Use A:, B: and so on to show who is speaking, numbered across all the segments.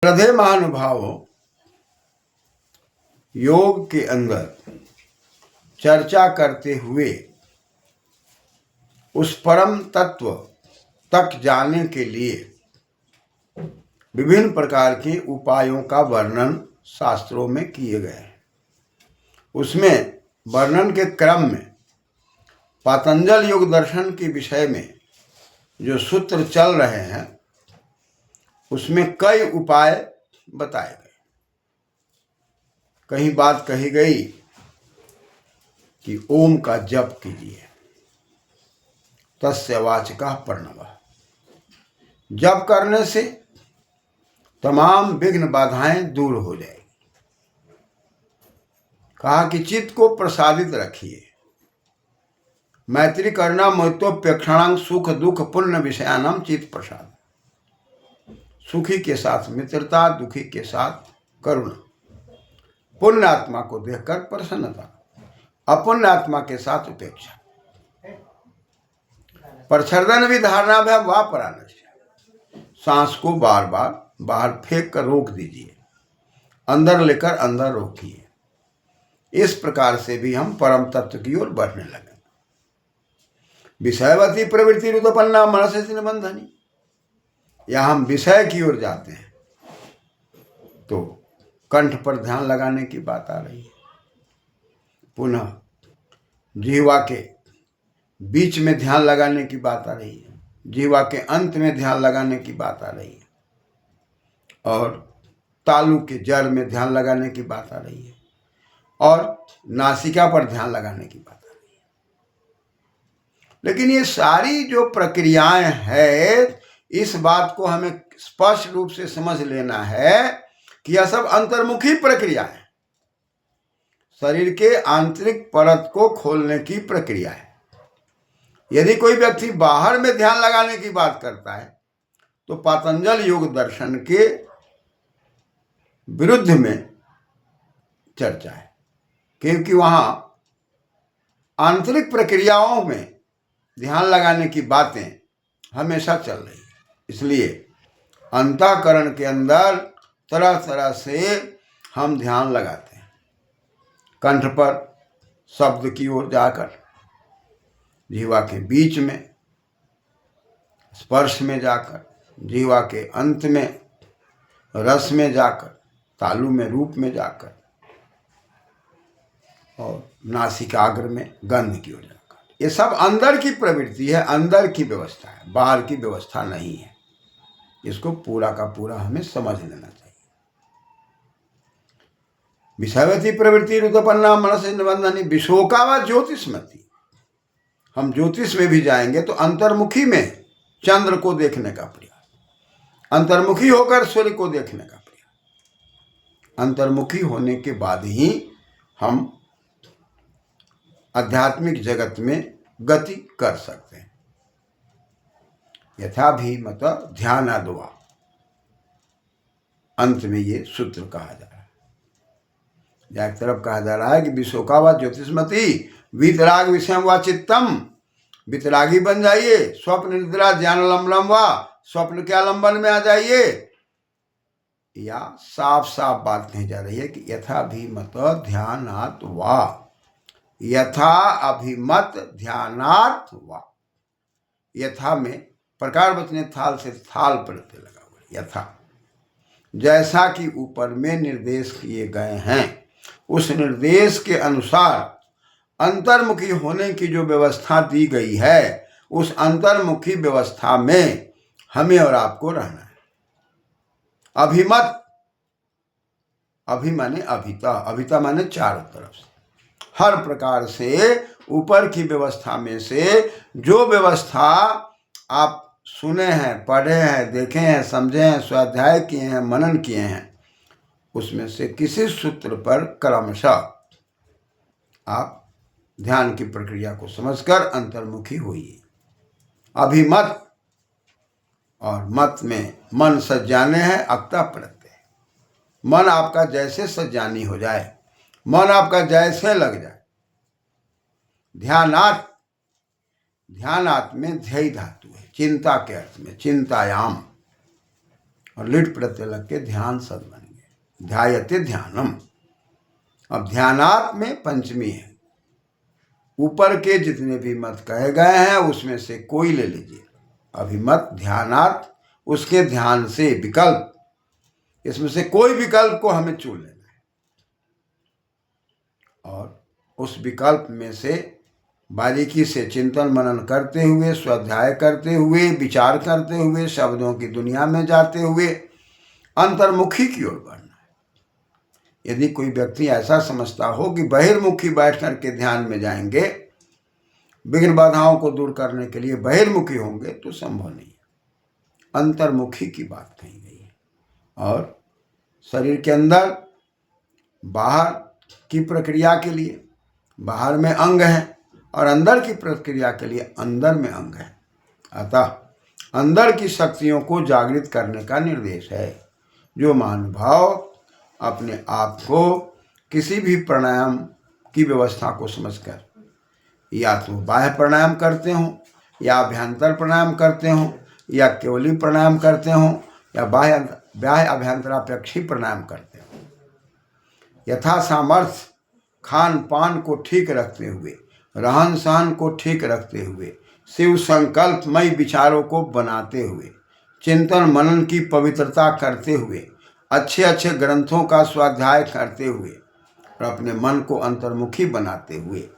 A: हृदय महानुभावों, योग के अंदर चर्चा करते हुए उस परम तत्व तक जाने के लिए विभिन्न प्रकार के उपायों का वर्णन शास्त्रों में किए गए हैं। उसमें वर्णन के क्रम में पातंजल योग दर्शन के विषय में जो सूत्र चल रहे हैं उसमें कई उपाय बताए गए। कहीं बात कही गई कि ओम का जप कीजिए, तस्य वाचकः प्रणवः। जप करने से तमाम विघ्न बाधाएं दूर हो जाएगी। कहा कि चित्त को प्रसादित रखिए। मैत्री करना मोहितोप्यक्षणांग सुख दुख पुण्य विषयानम चित्त प्रसाद। सुखी के साथ मित्रता, दुखी के साथ करुणा, पुण्य आत्मा को देखकर प्रसन्नता, अपुण्य आत्मा के साथ उपेक्षा। परछर्दन भी धारणा भय वा परानस्य। सांस को बार बार बाहर फेंक कर रोक दीजिए, अंदर लेकर अंदर रोकिए। इस प्रकार से भी हम परम तत्व की ओर बढ़ने लगे। विषयवती प्रवृत्ति रुदपन्ना मनस से निबंधनी। या हम विषय की ओर जाते हैं तो कंठ पर ध्यान लगाने की बात आ रही है। पुनः जीवा के बीच में ध्यान लगाने की बात आ रही है। जीवा के अंत में ध्यान लगाने की बात आ रही है। और तालु के जड़ में ध्यान लगाने की बात आ रही है। और नासिका पर ध्यान लगाने की बात आ रही है। लेकिन ये सारी जो प्रक्रियाएं हैं, इस बात को हमें स्पष्ट रूप से समझ लेना है कि यह सब अंतर्मुखी प्रक्रिया है। शरीर के आंतरिक परत को खोलने की प्रक्रिया है। यदि कोई व्यक्ति बाहर में ध्यान लगाने की बात करता है तो पातंजल योग दर्शन के विरुद्ध में चर्चा है, क्योंकि वहां आंतरिक प्रक्रियाओं में ध्यान लगाने की बातें हमेशा चल रही है। इसलिए अंतःकरण के अंदर तरह तरह से हम ध्यान लगाते हैं। कंठ पर शब्द की ओर जाकर, जीवा के बीच में स्पर्श में जाकर, जीवा के अंत में रस में जाकर, तालु में रूप में जाकर, और नासिकाग्र में गंध की ओर जाकर। ये सब अंदर की प्रवृत्ति है, अंदर की व्यवस्था है, बाहर की व्यवस्था नहीं है। इसको पूरा का पूरा हमें समझ लेना चाहिए। विषयवती प्रवृत्ति रुदपन्ना मनस निबंधनी विशोका व ज्योतिषमती। हम ज्योतिष में भी जाएंगे तो अंतर्मुखी में चंद्र को देखने का प्रयास, अंतर्मुखी होकर सूर्य को देखने का प्रयास। अंतर्मुखी होने के बाद ही हम आध्यात्मिक जगत में गति कर सकते हैं। यथा भी मत ध्यानाद्वा, अंत में ये सूत्र कहा जा रहा है। या एक तरफ कहा जा रहा है कि विशोका व ज्योतिषमती वीतराग विषयम व चित्तम। वितरागी बन जाइए, स्वप्न निद्रा ज्ञान लंबलम व स्वप्न के आलंबन में आ जाइए। या साफ साफ बात कही जा रही है कि यथा अभिमत ध्यानात् वा, यथा अभिमत ध्यानात् वा। यथा में प्रकार वचने थाल से थाल प्रत्यय लगा हुआ है। यथा, जैसा कि ऊपर में निर्देश किए गए हैं उस निर्देश के अनुसार अंतर्मुखी होने की जो व्यवस्था दी गई है, उस अंतर्मुखी व्यवस्था में हमें और आपको रहना है। अभिमत, अभि माने अभिता, अभिता माने चारों तरफ से, हर प्रकार से ऊपर की व्यवस्था में से जो व्यवस्था आप सुने हैं, पढ़े हैं, देखे हैं, समझे हैं, स्वाध्याय किए हैं, मनन किए हैं, उसमें से किसी सूत्र पर क्रमशः आप ध्यान की प्रक्रिया को समझकर अंतर्मुखी होइए। अभिमत, और मत में मन सज्जाने हैं, अक्ता प्रत्यय। मन आपका जैसे सज्जानी हो जाए, मन आपका जैसे लग जाए। ध्यानात्, ध्यानात् में ध्यय धातु है, चिंता के अर्थ में, चिंतायाम। और लिट प्रत्यय लग के ध्यान सद बन गए। ध्यायते ध्यानम। अब ध्यानात् में पंचमी है। ऊपर के जितने भी मत कहे गए हैं उसमें से कोई ले लीजिए। अभिमत, ध्यानात्, उसके ध्यान से विकल्प, इसमें से कोई विकल्प को हमें चुन लेना है और उस विकल्प में से बारीकी से चिंतन मनन करते हुए, स्वाध्याय करते हुए, विचार करते हुए, शब्दों की दुनिया में जाते हुए अंतर्मुखी की ओर बढ़ना है। यदि कोई व्यक्ति ऐसा समझता हो कि बहिर्मुखी बैठ करके ध्यान में जाएंगे, विघ्न बाधाओं को दूर करने के लिए बहिर्मुखी होंगे, तो संभव नहीं है। अंतर्मुखी की बात कही गई है। और शरीर के अंदर बाहर की प्रक्रिया के लिए बाहर में अंग है और अंदर की प्रक्रिया के लिए अंदर में अंग है। अतः अंदर की शक्तियों को जागृत करने का निर्देश है। जो महानुभाव अपने आप को किसी भी प्राणायाम की व्यवस्था को समझकर या तो बाह्य प्राणायाम करते हों या अभ्यंतर प्राणायाम करते हों या केवली प्राणायाम करते हों या बाह्य अभ्यंतरापेक्षी प्राणायाम करते हों, यथा सामर्थ्य खान पान को ठीक रखते हुए, रहन सहन को ठीक रखते हुए, शिव संकल्पमय विचारों को बनाते हुए, चिंतन मनन की पवित्रता करते हुए, अच्छे अच्छे ग्रंथों का स्वाध्याय करते हुए और अपने मन को अंतर्मुखी बनाते हुए,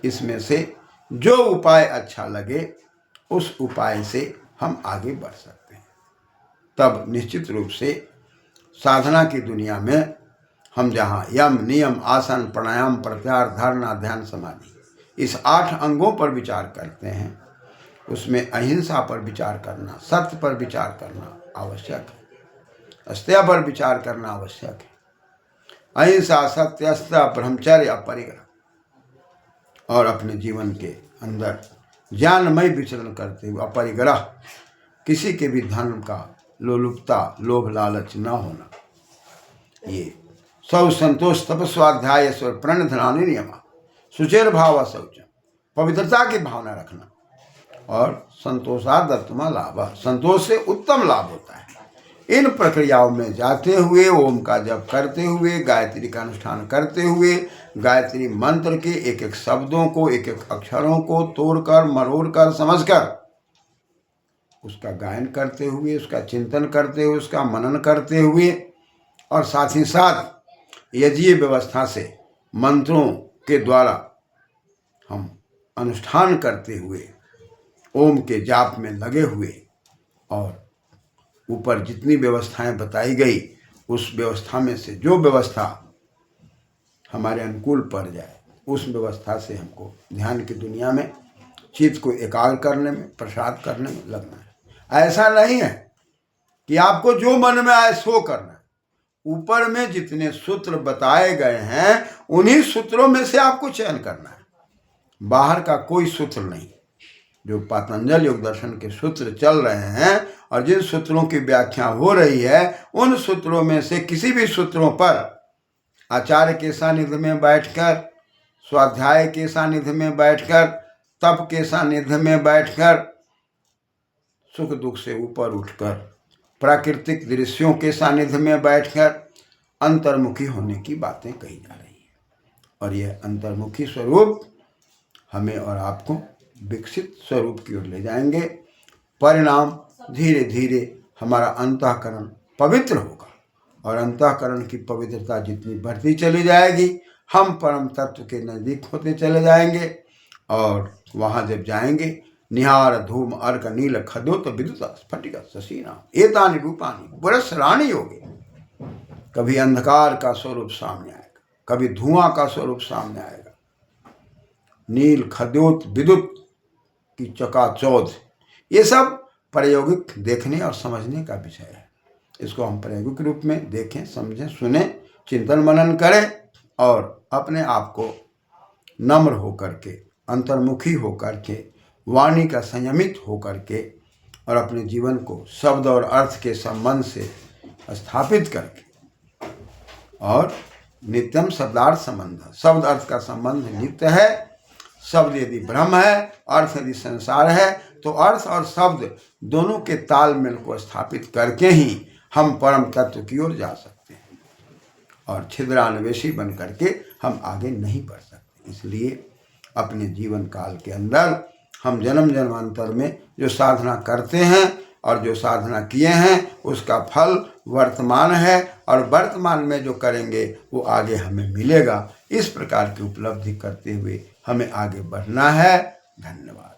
A: इसमें से जो उपाय अच्छा लगे उस उपाय से हम आगे बढ़ सकते हैं। तब निश्चित रूप से साधना की दुनिया में हम जहाँ यम, नियम, आसन, प्राणायाम, प्रत्याहार, धारणा, ध्यान, समाधि, इस 8 अंगों पर विचार करते हैं, उसमें अहिंसा पर विचार करना, सत्य पर विचार करना आवश्यक है, अस्त्या पर विचार करना आवश्यक है। अहिंसा, सत्य, अस्त्या, ब्रह्मचर्य, अपरिग्रह, और अपने जीवन के अंदर ज्ञानमय विचरण करते हुए अपरिग्रह, किसी के भी धन का लोलुपता, लोभ लालच न होना, ये सब संतोष, तप, स्वाध्याय, स्वर, प्रण, धनानि नियमा, सुचेर भाव, शौचम, पवित्रता की भावना रखना और संतोषादत्तमा लाभ, संतोष से उत्तम लाभ होता है। इन प्रक्रियाओं में जाते हुए, ओम का जप करते हुए, गायत्री का अनुष्ठान करते हुए, गायत्री मंत्र के एक एक शब्दों को, एक एक अक्षरों को तोड़कर, मरोड़कर, समझकर उसका गायन करते हुए, उसका चिंतन करते हुए, उसका मनन करते हुए और साथ ही साथ यज्ञीय व्यवस्था से मंत्रों के द्वारा हम अनुष्ठान करते हुए, ओम के जाप में लगे हुए और ऊपर जितनी व्यवस्थाएं बताई गई उस व्यवस्था में से जो व्यवस्था हमारे अनुकूल पड़ जाए, उस व्यवस्था से हमको ध्यान की दुनिया में चित्त को एकाग्र करने में, प्रसाद करने में लगना है। ऐसा नहीं है कि आपको जो मन में आए सो करना है। ऊपर में जितने सूत्र बताए गए हैं उन्हीं सूत्रों में से आपको चयन करना है, बाहर का कोई सूत्र नहीं। जो पतंजलि योग दर्शन के सूत्र चल रहे हैं और जिन सूत्रों की व्याख्या हो रही है, उन सूत्रों में से किसी भी सूत्रों पर आचार्य के सानिध्य में बैठकर, स्वाध्याय के सानिध्य में बैठकर, तप के सानिध्य में बैठकर, सुख दुख से ऊपर उठकर, प्राकृतिक दृश्यों के सानिध्य में बैठकर अंतर्मुखी होने की बातें कही जा रही है। और यह अंतर्मुखी स्वरूप हमें और आपको विकसित स्वरूप की ओर ले जाएंगे। परिणाम धीरे धीरे हमारा अंतःकरण पवित्र होगा और अंतःकरण की पवित्रता जितनी बढ़ती चली जाएगी, हम परम तत्व के नज़दीक होते चले जाएंगे। और वहाँ जब जाएंगे, निहार धूम अर्क नील खदोत विद्युत स्फटिक शशीना एतानि रूपानि पुरस्सराणि योगे। कभी अंधकार का स्वरूप सामने आएगा, कभी धुआं का स्वरूप सामने आएगा, नील खदोत विद्युत की चकाचौंध, ये सब प्रायोगिक देखने और समझने का विषय है। इसको हम प्रायोगिक रूप में देखें, समझें, सुने, चिंतन मनन करें और अपने आप को नम्र होकर के, अंतर्मुखी होकर के, वाणी का संयमित होकर के और अपने जीवन को शब्द और अर्थ के संबंध से स्थापित करके, और नित्यम शब्दार्थ संबंध, शब्द अर्थ का संबंध नित्य है। शब्द यदि ब्रह्म है, अर्थ यदि संसार है, तो अर्थ और शब्द दोनों के तालमेल को स्थापित करके ही हम परम तत्व की ओर जा सकते हैं, और छिद्रान्वेषी बन करके हम आगे नहीं बढ़ सकते। इसलिए अपने जीवन काल के अंदर हम जन्म जन्मांतर में जो साधना करते हैं और जो साधना किए हैं उसका फल वर्तमान है, और वर्तमान में जो करेंगे वो आगे हमें मिलेगा। इस प्रकार की उपलब्धि करते हुए हमें आगे बढ़ना है। धन्यवाद।